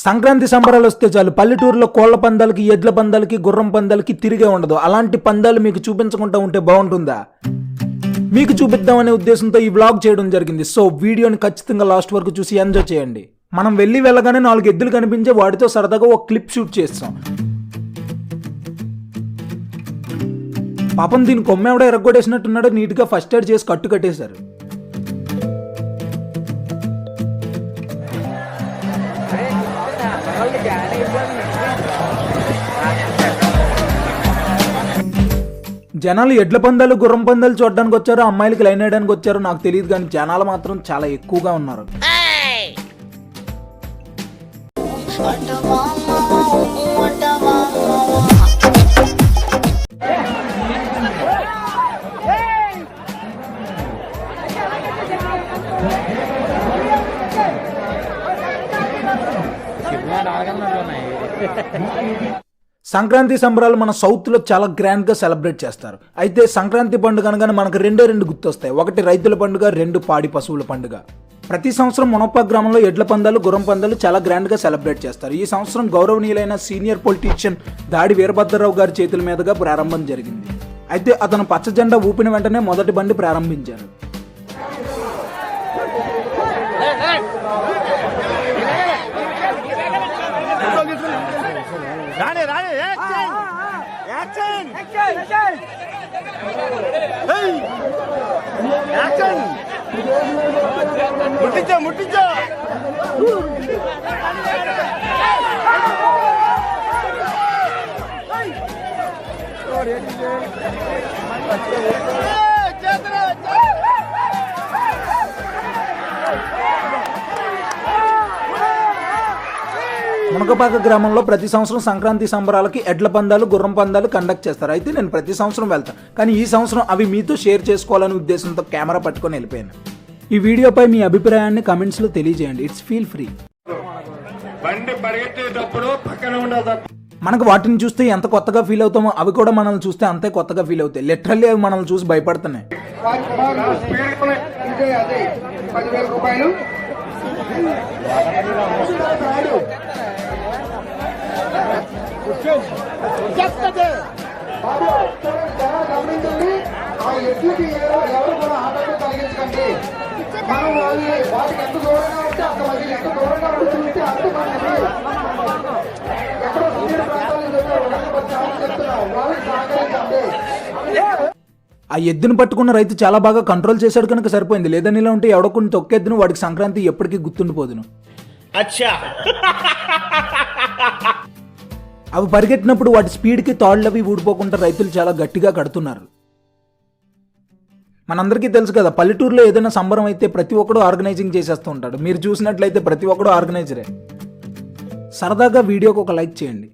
సంక్రాంతి సంబరాలు వస్తే చాలు పల్లెటూరులో కోళ్ల పందాలకి, ఎడ్ల పందాలకి, గుర్రం పందాలకి తిరిగే ఉండదు. అలాంటి పందాలు మీకు చూపించకుండా ఉంటే బాగుంటుందా? మీకు చూపిద్దామనే ఉద్దేశంతో ఈ వ్లాగ్ చేయడం జరిగింది. సో వీడియోని ఖచ్చితంగా లాస్ట్ వరకు చూసి ఎంజాయ్ చేయండి. మనం వెళ్ళగానే 4 ఎద్దులు కనిపించే వాటితో సరదాగా ఒక క్లిప్ షూట్ చేస్తాం. పాపం దీని కొమ్మ ఎవడో ఎరగొట్టేసినట్టున్నాడు. నీట్గా ఫస్ట్ ఎయిడ్ చేసి కట్టు కట్టేశారు. జనాలు ఎడ్ల పందాలు, గుర్రం పందాలు చూడడానికి వచ్చారు, అమ్మాయిలకి లైన్ వేయడానికి వచ్చారు నాకు తెలియదు, కానీ జనాలు మాత్రం చాలా ఎక్కువగా ఉన్నారు. సంక్రాంతి సంబరాలు మన సౌత్లో చాలా గ్రాండ్గా సెలబ్రేట్ చేస్తారు. అయితే సంక్రాంతి పండుగ అనగానే మనకు రెండు గుర్తొస్తాయి. ఒకటి రైతుల పండుగ, 2 పాడి పశువుల పండుగ. ప్రతి సంవత్సరం మునప్ప గ్రామంలో ఎడ్ల పందాలు, గుర్రం పందాలు చాలా గ్రాండ్గా సెలబ్రేట్ చేస్తారు. ఈ సంవత్సరం గౌరవనీయులైన సీనియర్ పొలిటీషియన్ దాడి వీరభద్రరావు గారి చేతుల మీదుగా ప్రారంభం జరిగింది. అయితే అతను పచ్చ జెండా ఊపిన వెంటనే మొదటి బండి ప్రారంభించారు. ముట్టించా మునకపాక గ్రామంలో ప్రతి సంవత్సరం సంక్రాంతి సంబరాలకి ఎడ్ల పందాలు, గుర్రం పందాలు కండక్ట్ చేస్తారు. అయితే నేను ప్రతి సంవత్సరం వెళ్తాను, కానీ ఈ సంవత్సరం అవి మీతో షేర్ చేసుకోవాలనే ఉద్దేశంతో కెమెరా పట్టుకొని వెళ్ళిపోయాను. ఈ వీడియోపై మీ అభిప్రాయాన్ని కమెంట్స్లో తెలియజేయండి. It's feel free. మనకు వాటిని చూస్తే ఎంత కొత్తగా ఫీల్ అవుతామో అవి కూడా మనల్ని చూస్తే అంతే కొత్తగా ఫీల్ అవుతాయి. లిటరల్లీ అవి మనల్ని చూసి భయపడుతున్నాయి. ఎవరు కూడా ఆటలు కలిగించకండి. మనం వాటికి ఎంత దూరంగా ఉంటే అంత మంది, ఎంత దూరంగా ఉంటే అంత మంది. ఎక్కడో చెప్తున్నాం, వాళ్ళకి సహకరించండి. ఆ ఎద్దును పట్టుకున్న రైతు చాలా బాగా కంట్రోల్ చేశాడు కనుక సరిపోయింది. లేదని ఇలా ఉంటే ఎవడో కొన్ని తొక్కెద్దును వాడికి సంక్రాంతి ఎప్పటికీ గుర్తుండిపోదును. అవి పరిగెట్టినప్పుడు వాటి స్పీడ్కి తాళ్ళవి ఊడిపోకుండా రైతులు చాలా గట్టిగా కడుతున్నారు. మనందరికీ తెలుసు కదా, పల్లెటూరులో ఏదైనా సంబరం అయితే ప్రతి ఒక్కడు ఆర్గనైజింగ్ చేసేస్తూ ఉంటాడు. మీరు చూసినట్లయితే ప్రతి ఒక్కడు ఆర్గనైజరే. సరదాగా వీడియోకి ఒక లైక్ చేయండి.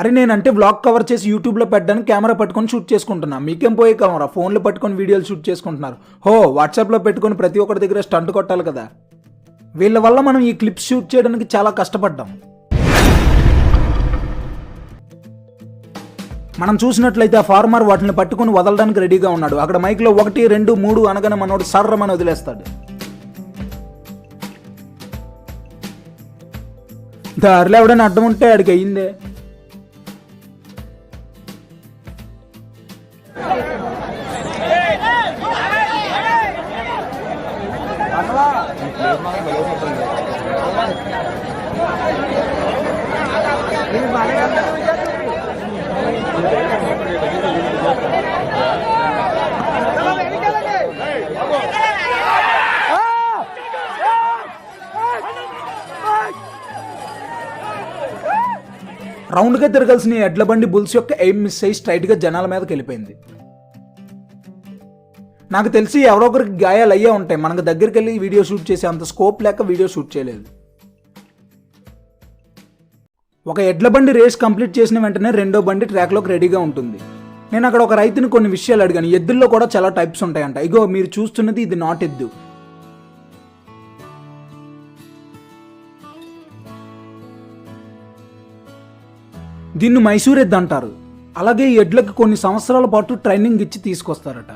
అరే నేనంటే వ్లాగ్ కవర్ చేసి యూట్యూబ్లో పెట్టడానికి కెమెరా పట్టుకొని షూట్ చేసుకుంటున్నా. మీకేం పోయే కెమెరా, ఫోన్లో పట్టుకొని వీడియోలు షూట్ చేసుకుంటున్నారు. వాట్సాప్లో పెట్టుకొని ప్రతి ఒక్కరి దగ్గర స్టంట్ కొట్టాలి కదా. వీళ్ళ వల్ల మనం ఈ క్లిప్స్ షూట్ చేయడానికి చాలా కష్టపడ్డాం. మనం చూసినట్లయితే ఆ ఫార్మర్ వాటిని పట్టుకొని వదలడానికి రెడీగా ఉన్నాడు. అక్కడ మైక్లో 1, 2, 3 అనగానే మనోడు సర్రమని వదిలేస్తాడు. దారిలో ఎవడైనా అడ్డం ఉంటే అడిగి అయ్యిందే. రౌండ్గా తిరగాల్సిన ఎడ్ల బండి బుల్స్ యొక్క ఎయిమ్ మిస్ అయ్యి స్ట్రైట్గా జనాల మీదకి వెళ్ళిపోయింది. నాకు తెలిసి ఎవరో ఒకరికి గాయాలు అయ్యే ఉంటాయి. మనకు దగ్గరికి వెళ్ళి వీడియో షూట్ చేసే అంత స్కోప్ లేక వీడియో షూట్ చేయలేదు. ఒక ఎడ్ల బండి రేస్ కంప్లీట్ చేసిన వెంటనే రెండో బండి ట్రాక్లోకి రెడీగా ఉంటుంది. నేను అక్కడ ఒక రైతుని కొన్ని విషయాలు అడిగాను. ఎద్దుల్లో కూడా చాలా టైప్స్ ఉంటాయంట. ఇగో మీరు చూస్తున్నది ఇది నాట్ ఎద్దు. దీన్ని మైసూర్ ఎద్దు అంటారు. అలాగే ఈ ఎడ్లకి కొన్ని సంవత్సరాల పాటు ట్రైనింగ్ ఇచ్చి తీసుకొస్తారట.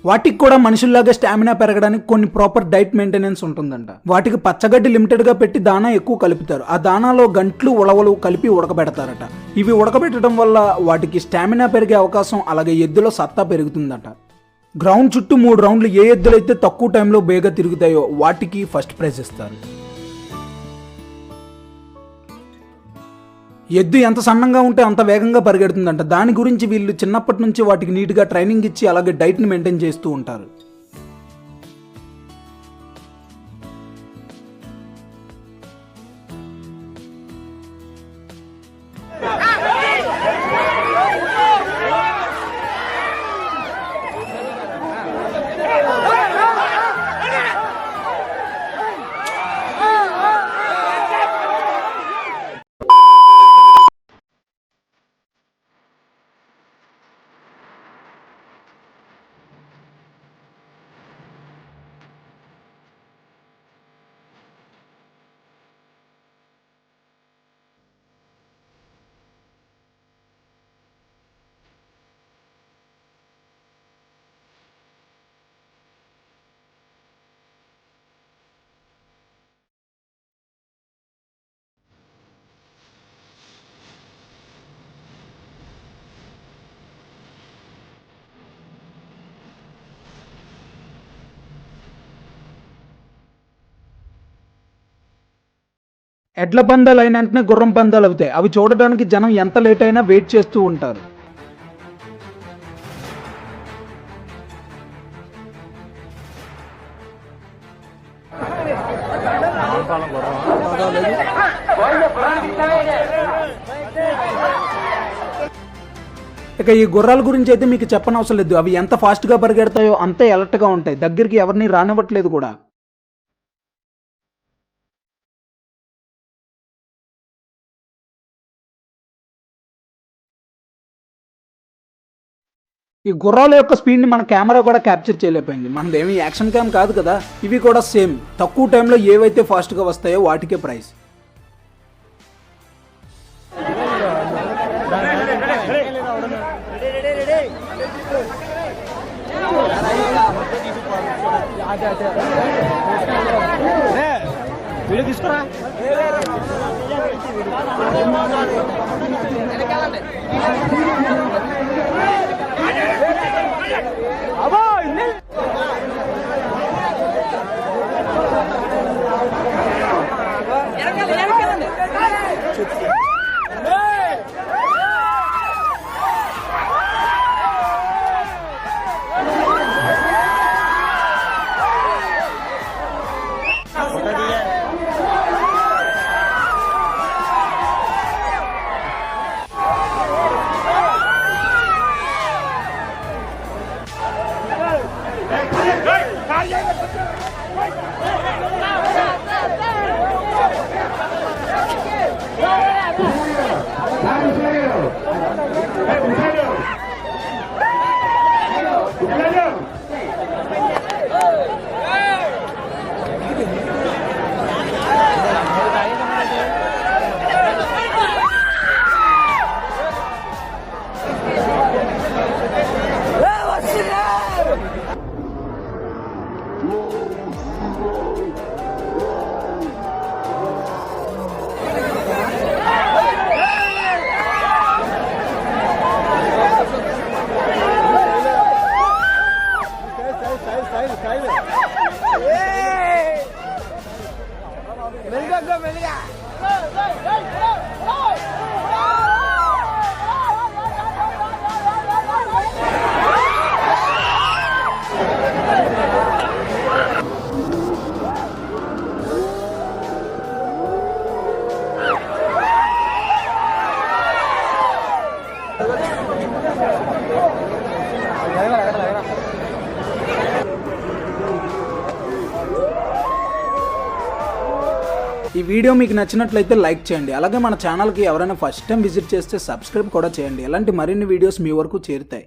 వాటికి కూడా మనుషుల్లాగా స్టామినా పెరగడానికి కొన్ని ప్రాపర్ డైట్ మెయింటెనెన్స్ ఉంటుందంట. వాటికి పచ్చగడ్డి లిమిటెడ్గా పెట్టి దానా ఎక్కువ కలుపుతారు. ఆ దానాలో గంట్లు ఉలవలు కలిపి ఉడకబెడతారట. ఇవి ఉడకబెట్టడం వల్ల వాటికి స్టామినా పెరిగే అవకాశం, అలాగే ఎద్దులో సత్తా పెరుగుతుందట. గ్రౌండ్ చుట్టూ 3 రౌండ్లు ఏ ఎద్దులైతే తక్కువ టైంలో బేగా తిరుగుతాయో వాటికి ఫస్ట్ ప్రైజ్ ఇస్తారు. ఎద్దు ఎంత సన్నంగా ఉంటే అంత వేగంగా పరిగెడుతుందంట. దాని గురించి వీళ్ళు చిన్నప్పటి నుంచి వాటికి నీట్గా ట్రైనింగ్ ఇచ్చి అలాగే డైట్ని మెయింటైన్ చేస్తూ ఉంటారు. ఎడ్ల పందాలు అయిన వెంటనే గుర్రం పందాలు అవుతాయి. అవి చూడడానికి జనం ఎంత లేట్ అయినా వెయిట్ చేస్తూ ఉంటారు. ఇక ఈ గుర్రాల గురించి అయితే మీకు చెప్పనవసరం లేదు. అవి ఎంత ఫాస్ట్గా పరిగెడతాయో అంతే అలర్ట్గా ఉంటాయి. దగ్గరికి ఎవరిని రానివ్వట్లేదు కూడా. ఈ గుర్రాల యొక్క స్పీడ్ని మన కెమెరా కూడా క్యాప్చర్ చేయలేకపోయింది. మనదేమి యాక్షన్ క్యామ్ కాదు కదా. ఇవి కూడా సేమ్. తక్కువ టైంలో ఏవైతే ఫాస్ట్గా వస్తాయో వాటికే ప్రైజ్. వీడియో తీసుకురా. ఈ వీడియో మీకు నచ్చినట్లయితే లైక్ చేయండి. అలాగే మన ఛానల్కి ఎవరైనా ఫస్ట్ టైం విజిట్ చేస్తే సబ్స్క్రైబ్ కూడా చేయండి. ఇలాంటి మరిన్ని వీడియోస్ మీ వరకు చేరుతాయి.